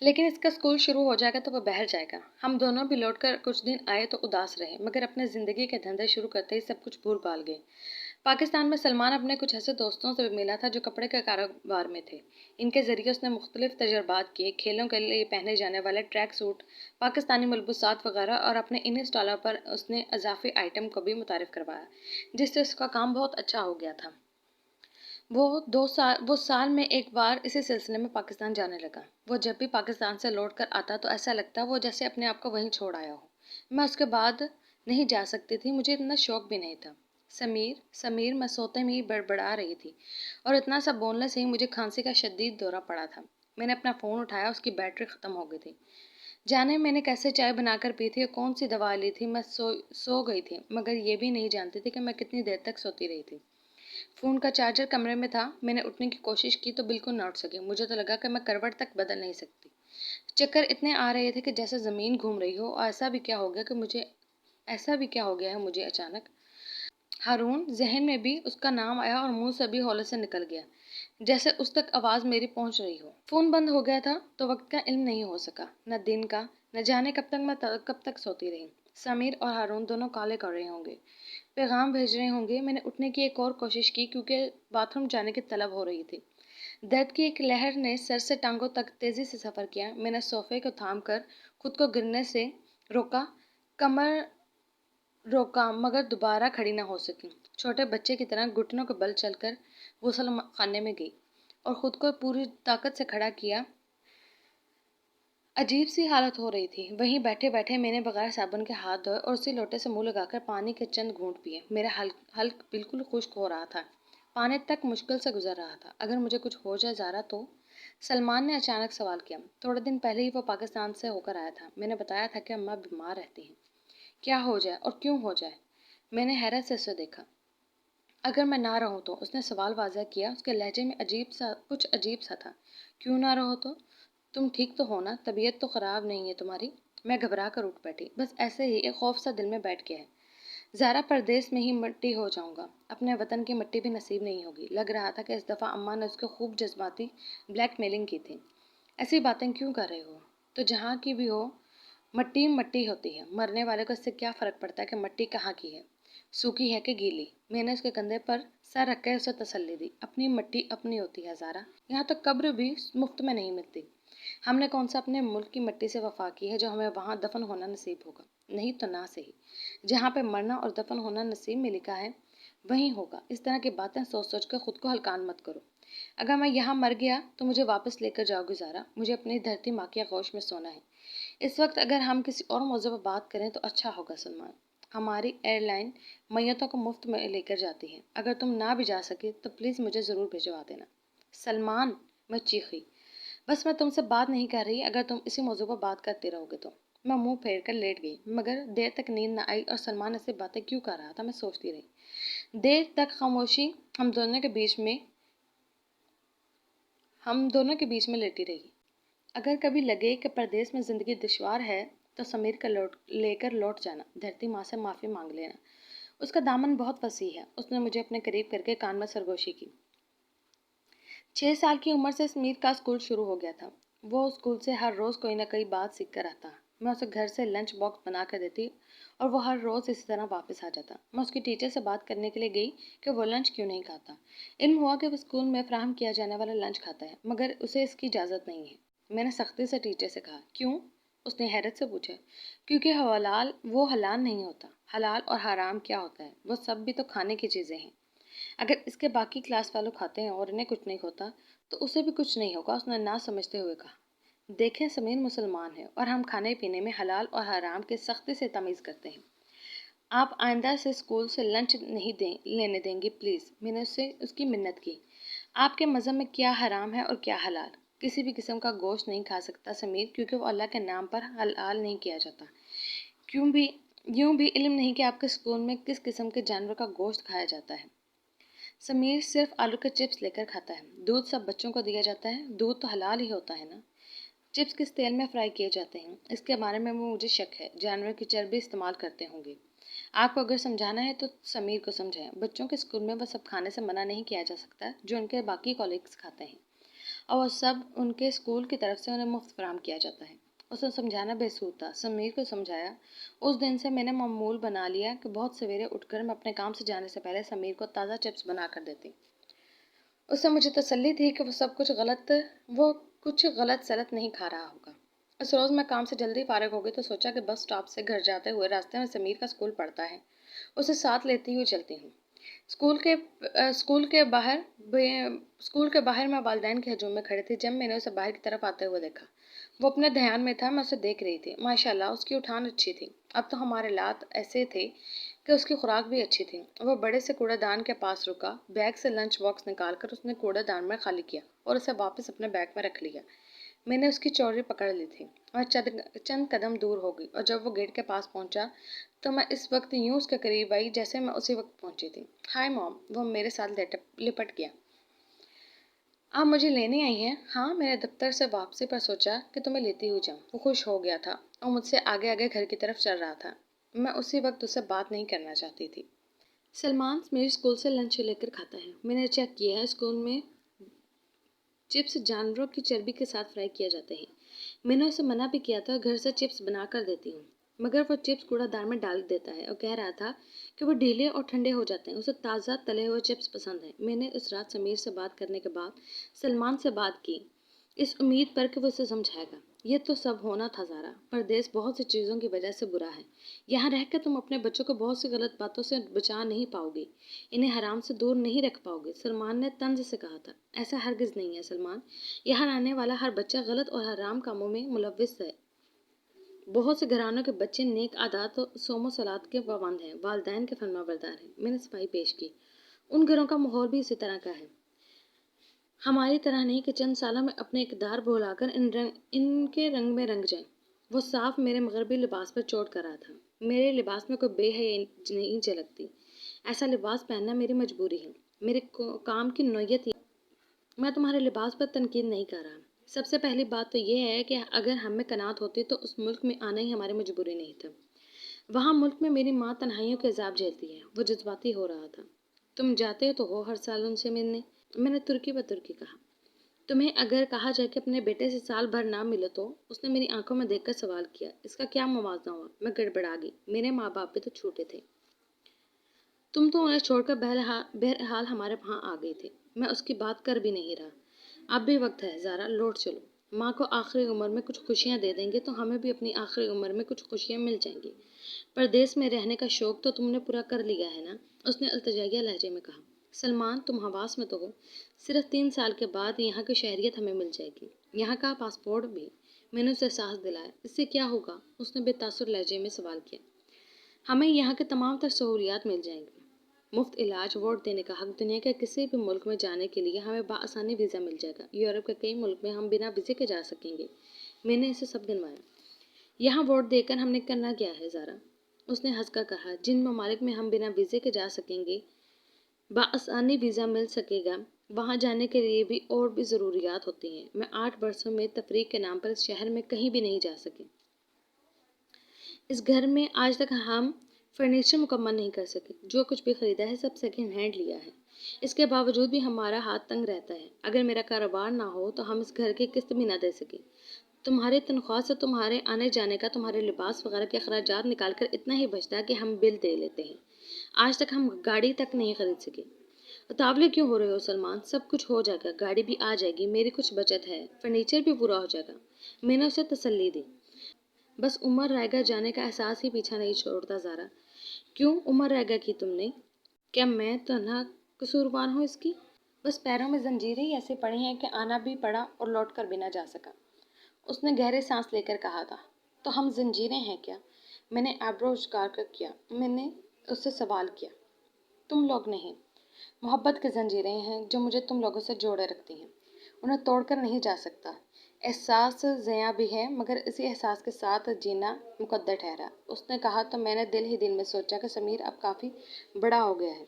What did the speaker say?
لیکن اس کا اسکول شروع ہو جائے گا تو وہ بہل جائے گا۔ ہم دونوں بھی لوٹ کر کچھ دن آئے تو اداس رہے، مگر اپنے زندگی کے دھندے شروع کرتے ہی سب کچھ بھول بھال گئے۔ پاکستان میں سلمان اپنے کچھ ایسے دوستوں سے ملا تھا جو کپڑے کے کاروبار میں تھے۔ ان کے ذریعے اس نے مختلف تجربات کیے، کھیلوں کے لیے پہنے جانے والے ٹریک سوٹ، پاکستانی ملبوسات وغیرہ، اور اپنے انہی اسٹالوں پر اس نے اضافی آئٹم کو بھی متعارف کروایا، جس سے اس کا کام بہت اچھا ہو گیا تھا۔ وہ سال میں ایک بار اسی سلسلے میں پاکستان جانے لگا۔ وہ جب بھی پاکستان سے لوٹ کر آتا تو ایسا لگتا وہ جیسے اپنے آپ کو وہیں چھوڑ آیا ہو۔ میں اس کے بعد نہیں جا سکتی تھی، مجھے اتنا شوق بھی نہیں تھا۔ سمیر میں سوتے میں ہی بڑبڑا رہی تھی اور اتنا سا بولنے سے ہی مجھے کھانسی کا شدید دورہ پڑا تھا۔ میں نے اپنا فون اٹھایا، اس کی بیٹری ختم ہو گئی تھی۔ جانے میں نے کیسے چائے بنا کر پی تھی اور کون سی دوا لی تھی، میں سو گئی تھی، مگر یہ بھی نہیں جانتی تھی کہ میں کتنی دیر تک سوتی رہی تھی۔ فون کا چارجر کمرے میں تھا، میں نے اٹھنے کی کوشش کی تو بالکل نہ اٹھ سکی۔ مجھے تو لگا کہ میں کروٹ تک بدل نہیں سکتی۔ چکر اتنے آ رہے تھے کہ جیسے زمین گھوم رہی ہو، اور ایسا بھی کیا ہو گیا ہے مجھے اچانک۔ ہارون، ذہن میں بھی اس کا نام آیا اور منہ سے بھی ہولے سے نکل گیا، جیسے اس تک آواز میری پہنچ رہی ہو۔ فون بند ہو گیا تھا تو وقت کا علم نہیں ہو سکا، نہ دن کا، نہ جانے کب تک سوتی رہی۔ سمیر اور ہارون دونوں کالے کر رہے ہوں گے، پیغام بھیج رہے ہوں گے۔ میں نے اٹھنے کی ایک اور کوشش کی کیونکہ باتھ روم جانے کی طلب ہو رہی تھی۔ درد کی ایک لہر نے سر سے ٹانگوں تک تیزی سے سفر کیا۔ میں نے صوفے کو تھام کر خود کو گرنے سے کمر روکا، مگر دوبارہ کھڑی نہ ہو سکی۔ چھوٹے بچے کی طرح گھٹنوں کے بل چل کر غسل خانے میں گئی اور خود کو پوری طاقت سے کھڑا کیا۔ عجیب سی حالت ہو رہی تھی۔ وہیں بیٹھے بیٹھے میں نے بغیر صابن کے ہاتھ دھوئے اور اسی لوٹے سے منہ لگا کر پانی کے چند گھونٹ پیے۔ میرا حلق بالکل خشک ہو رہا تھا، پانی تک مشکل سے گزر رہا تھا۔ اگر مجھے کچھ ہو جائے زارا تو؟ سلمان نے اچانک سوال کیا۔ تھوڑے دن پہلے ہی وہ پاکستان سے ہو کر آیا تھا۔ میں نے بتایا تھا کہ اماں بیمار رہتی ہیں۔ کیا ہو جائے اور کیوں ہو جائے؟ میں نے حیرت سے اسے دیکھا۔ اگر میں نہ رہوں تو؟ اس نے سوال واضح کیا۔ اس کے لہجے میں کچھ عجیب سا تھا۔ کیوں نہ رہو تو؟ تم ٹھیک تو ہو نا؟ طبیعت تو خراب نہیں ہے تمہاری؟ میں گھبرا کر اٹھ بیٹھی۔ بس ایسے ہی ایک خوف سا دل میں بیٹھ گیا ہے۔ زارا، پردیس میں ہی مٹی ہو جاؤں گا، اپنے وطن کی مٹی بھی نصیب نہیں ہوگی۔ لگ رہا تھا کہ اس دفعہ اماں نے اس کو خوب جذباتی بلیک میلنگ کی تھی۔ ایسی باتیں کیوں کر رہے ہو؟ تو جہاں کی بھی ہو، مٹی مٹی ہوتی ہے۔ مرنے والے کو اس سے کیا فرق پڑتا ہے کہ مٹی کہاں کی ہے، سوکھی ہے کہ گیلی؟ میں نے اس کے کندھے پر سر رکھ کے اسے تسلی دی۔ اپنی مٹی اپنی ہوتی ہے زارا، یہاں تو قبر بھی مفت میں نہیں ملتی۔ ہم نے کون سا اپنے ملک کی مٹی سے وفا کی ہے جو ہمیں وہاں دفن ہونا نصیب ہوگا؟ نہیں تو نہ صحیح، جہاں پہ مرنا اور دفن ہونا نصیب میں لکھا ہے وہیں ہوگا۔ اس طرح کی باتیں سوچ سوچ کر خود کو ہلکان مت کرو۔ اگر میں یہاں مر گیا تو مجھے واپس لے کر جاؤ گی زارا؟ مجھے اپنی دھرتی ماں کی آغوش میں سونا ہے۔ اس وقت اگر ہم کسی اور موضوع پر بات کریں تو اچھا ہوگا سلمان۔ ہماری ایئر لائن میتوں کو مفت میں لے کر جاتی ہے۔ اگر تم نہ بھی جا سکے تو پلیز مجھے ضرور بھجوا دینا۔ سلمان، میں چیخی۔ بس میں تم سے بات نہیں کر رہی، اگر تم اسی موضوع پر بات کرتے رہو گے تو۔ میں منہ پھیر کر لیٹ گئی، مگر دیر تک نیند نہ آئی اور سلمان ایسی باتیں کیوں کر رہا تھا میں سوچتی رہی۔ دیر تک خاموشی ہم دونوں کے بیچ میں لیٹی رہی۔ اگر کبھی لگے کہ پردیس میں زندگی دشوار ہے تو سمیر کا لے کر لوٹ جانا، دھرتی ماں سے معافی مانگ لینا۔ اس کا دامن بہت وسیع ہے۔ اس نے مجھے اپنے قریب کر کے کان میں سرگوشی کی۔ 6 سال کی عمر سے سمیر کا اسکول شروع ہو گیا تھا۔ وہ اسکول سے ہر روز کوئی نہ کوئی بات سیکھ کر آتا۔ میں اسے گھر سے لنچ باکس بنا کر دیتی اور وہ ہر روز اسی طرح واپس آ جاتا۔ میں اس کی ٹیچر سے بات کرنے کے لیے گئی کہ وہ لنچ کیوں نہیں کھاتا۔ علم ہوا کہ وہ اسکول میں فراہم کیا جانے والا لنچ کھاتا ہے، مگر اسے اس کی اجازت نہیں ہے۔ میں نے سختی سے ٹیچر سے کہا، کیوں؟ اس نے حیرت سے پوچھا۔ کیونکہ وہ حلال نہیں ہوتا۔ حلال اور حرام کیا ہوتا ہے؟ وہ سب بھی تو کھانے کی چیزیں ہیں۔ اگر اس کے باقی کلاس والوں کھاتے ہیں اور انہیں کچھ نہیں ہوتا تو اسے بھی کچھ نہیں ہوگا، اس نے نہ سمجھتے ہوئے کہا۔ دیکھیں، سمیر مسلمان ہے اور ہم کھانے پینے میں حلال اور حرام کی سختی سے تمیز کرتے ہیں۔ آپ آئندہ سے اسکول سے لنچ نہیں لینے دیں گی پلیز؟ میں نے اس کی منت کی۔ آپ کے مذہب میں کیا حرام ہے اور کیا حلال؟ کسی بھی قسم کا گوشت نہیں کھا سکتا سمیر، کیونکہ وہ اللہ کے نام پر حلال نہیں کیا جاتا۔ یوں بھی علم نہیں کہ آپ کے اسکول میں کس قسم کے جانور کا گوشت کھایا جاتا ہے۔ سمیر صرف آلو کے چپس لے کر کھاتا ہے۔ دودھ سب بچوں کو دیا جاتا ہے، دودھ تو حلال ہی ہوتا ہے نا۔ چپس کس تیل میں فرائی کیے جاتے ہیں، اس کے بارے میں مجھے شک ہے۔ جانور کی چربی استعمال کرتے ہوں گے۔ آپ کو اگر سمجھانا ہے تو سمیر کو سمجھائیں۔ بچوں کے اسکول میں وہ سب کھانے سے منع نہیں کیا جا سکتا جو ان کے باقی کولیگز کھاتے ہیں۔ اور وہ سب ان کے اسکول کی طرف سے انہیں مفت فراہم کیا جاتا ہے۔ اسے سمجھانا بے سود تھا۔ سمیر کو سمجھایا۔ اس دن سے میں نے معمول بنا لیا کہ بہت سویرے اٹھ کر میں اپنے کام سے جانے سے پہلے سمیر کو تازہ چپس بنا کر دیتی۔ اس سے مجھے تسلی تھی کہ وہ کچھ غلط سلط نہیں کھا رہا ہوگا۔ اس روز میں کام سے جلدی فارغ ہو گئی تو سوچا کہ بس اسٹاپ سے گھر جاتے ہوئے راستے میں سمیر کا اسکول پڑتا ہے، اسے ساتھ لیتی ہوئی چلتی ہوں۔ اسکول کے باہر میں والدین کے ہجوم میں کھڑی تھی۔ جب میں نے اسے باہر کی طرف آتے ہوئے دیکھا، وہ اپنے دھیان میں تھا، میں اسے دیکھ رہی تھی۔ ماشاءاللہ اس کی اٹھان اچھی تھی۔ اب تو ہمارے لات ایسے تھے کہ اس کی خوراک بھی اچھی تھی۔ وہ بڑے سے کوڑے دان کے پاس رکا، بیگ سے لنچ باکس نکال کر اس نے کوڑے دان میں خالی کیا اور اسے واپس اپنے بیگ میں رکھ لیا۔ میں نے اس کی چوٹی پکڑ لی تھی اور چند قدم دور ہو گئی، اور جب وہ گیٹ کے پاس پہنچا تو میں اس وقت یوں اس کے قریب آئی جیسے میں اسی وقت پہنچی تھی۔ ہائے موم، وہ میرے ساتھ لپٹ گیا۔ آپ مجھے لینے آئی ہیں؟ ہاں، میں نے دفتر سے واپسی پر سوچا کہ تمہیں لیتی ہوئی جاؤں۔ وہ خوش ہو گیا تھا اور مجھ سے آگے آگے گھر کی طرف چل رہا تھا۔ میں اسی وقت اس سے بات نہیں کرنا چاہتی تھی۔ سلمان میرے اسکول سے لنچ لے کر کھاتا ہے۔ میں نے چیک کیا ہے، اسکول میں چپس جانوروں کی چربی کے ساتھ فرائی کیا جاتے ہیں۔ میں نے اسے منع بھی کیا تھا، گھر سے چپس بنا کر دیتی ہوں، مگر وہ چپس کوڑا دان میں ڈال دیتا ہے اور کہہ رہا تھا کہ وہ ڈھیلے اور ٹھنڈے ہو جاتے ہیں، اسے تازہ تلے ہوئے چپس پسند ہیں۔ میں نے اس رات سمیر سے بات کرنے کے بعد سلمان سے بات کی، اس امید پر کہ وہ اسے سمجھائے گا۔ یہ تو سب ہونا تھا زارا، پردیس بہت سی چیزوں کی وجہ سے برا ہے۔ یہاں رہ کر تم اپنے بچوں کو بہت سی غلط باتوں سے بچا نہیں پاؤ گی، انہیں حرام سے دور نہیں رکھ پاؤ گے، سلمان نے طنز سے کہا تھا۔ ایسا ہرگز نہیں ہے سلمان، یہاں آنے والا ہر بچہ غلط اور حرام کاموں میں ملوث ہے۔ بہت سے گھرانوں کے بچے نیک عادات اور صوم و صلات کے پابند ہیں، والدین کے فرما بردار ہیں۔ میں نے صفائی پیش کی۔ ان گھروں کا ماحول بھی اسی طرح کا ہے، ہماری طرح نہیں کہ چند سالوں میں اپنے اقدار بھلا کر ان کے رنگ میں رنگ جائیں۔ وہ صاف میرے مغربی لباس پر چوٹ کر رہا تھا۔ میرے لباس میں کوئی بے حیائی نہیں جھلکتی، ایسا لباس پہننا میری مجبوری ہے، میرے کام کی نوعیت۔ میں تمہارے لباس پر تنقید نہیں کر رہا۔ سب سے پہلی بات تو یہ ہے کہ اگر ہم میں قناعت ہوتی تو اس ملک میں آنا ہی ہماری مجبوری نہیں تھا۔ وہاں ملک میں میری ماں تنہائیوں کے عذاب جھیلتی ہے۔ وہ جذباتی ہو رہا تھا۔ تم جاتے تو ہو ہر سال ان سے ملنے؟ میں نے ترکی بترکی کہا۔ تمہیں اگر کہا جائے کہ اپنے بیٹے سے سال بھر نہ ملو تو؟ اس نے میری آنکھوں میں دیکھ کر سوال کیا۔ اس کا کیا موازنہ ہوا؟ میں گڑبڑا گئی۔ میرے ماں باپ بھی تو چھوٹے تھے۔ تم تو انہیں چھوڑ کر بہرحال ہمارے وہاں آ گئی تھی۔ میں اس کی بات کر بھی نہیں رہا۔ اب بھی وقت ہے زارا، لوٹ چلو۔ ماں کو آخری عمر میں کچھ خوشیاں دے دیں گے تو ہمیں بھی اپنی آخری عمر میں کچھ خوشیاں مل جائیں گی۔ پردیس میں رہنے کا شوق تو تم نے پورا کر لیا ہے نا؟ اس نے التجائیہ لہجے میں کہا۔ سلمان، تم حواس میں تو ہو، صرف 3 سال کے بعد یہاں کی شہریت ہمیں مل جائے گی، یہاں کا پاسپورٹ بھی۔ میں نے اسے سانس دلایا۔ اس سے کیا ہوگا؟ اس نے بے تاثر لہجے میں سوال کیا۔ ہمیں یہاں کے تمام تر سہولیات مل جائیں گی، مفت علاج، ووٹ دینے کا حق، دنیا کے کسی بھی ملک میں جانے کے لیے ہمیں بآسانی ویزا مل جائے گا، یورپ کے کئی ملک میں ہم بنا ویزے کے جا سکیں گے۔ میں نے اسے سب گنوایا۔ یہاں ووٹ دے کر ہم نے کرنا کیا ہے زارا؟ اس نے ہنس کر کہا۔ جن ممالک میں ہم بنا ویزے کے جا سکیں گے، بآسانی ویزا مل سکے گا، وہاں جانے کے لیے بھی اور بھی ضروریات ہوتی ہیں۔ میں 8 برسوں میں تفریح کے نام پر اس شہر میں کہیں بھی نہیں جا سکی۔ اس گھر میں آج تک ہم فرنیچر مکمل نہیں کر سکے، جو کچھ بھی خریدا ہے سب سیکنڈ ہینڈ لیا ہے۔ اس کے باوجود بھی ہمارا ہاتھ تنگ رہتا ہے۔ اگر میرا کاروبار نہ ہو تو ہم اس گھر کی قسط بھی نہ دے سکیں۔ تمہاری تنخواہ سے تمہارے آنے جانے کا، تمہارے لباس وغیرہ کے اخراجات نکال کر اتنا ہی بچتا ہے کہ ہم بل دے لیتے ہیں۔ آج تک ہم گاڑی تک نہیں خرید سکے۔ اتاولے کیوں ہو رہے ہو سلمان؟ سب کچھ ہو جائے گا، گاڑی بھی آ جائے گی، میری کچھ بچت ہے، فرنیچر بھی پورا ہو جائے گا۔ میں نے اسے تسلی دی۔ بس عمر رائگاں جانے کا احساس ہی پیچھا نہیں چھوڑتا زارا۔ کیوں عمر رائگاں کی تم نے؟ کیا میں تنہا قصوروار ہوں اس کی؟ بس پیروں میں زنجیریں ہی ایسی پڑی ہیں کہ آنا بھی پڑا اور لوٹ کر بھی نہ جا سکا۔ اس نے گہری سانس لے کر کہا تھا۔ تو ہم زنجیریں ہیں کیا؟ میں نے آئیبرو اچکا کر کیا۔ میں نے اس سے سوال کیا۔ تم لوگ نہیں، محبت کی زنجیریں ہیں جو مجھے تم لوگوں سے جوڑے رکھتی ہیں، انہیں توڑ کر نہیں جا سکتا۔ احساس زیاں بھی ہے، مگر اسی احساس کے ساتھ جینا مقدر ٹھہرا۔ اس نے کہا تو میں نے دل ہی دل میں سوچا کہ سمیر اب کافی بڑا ہو گیا ہے۔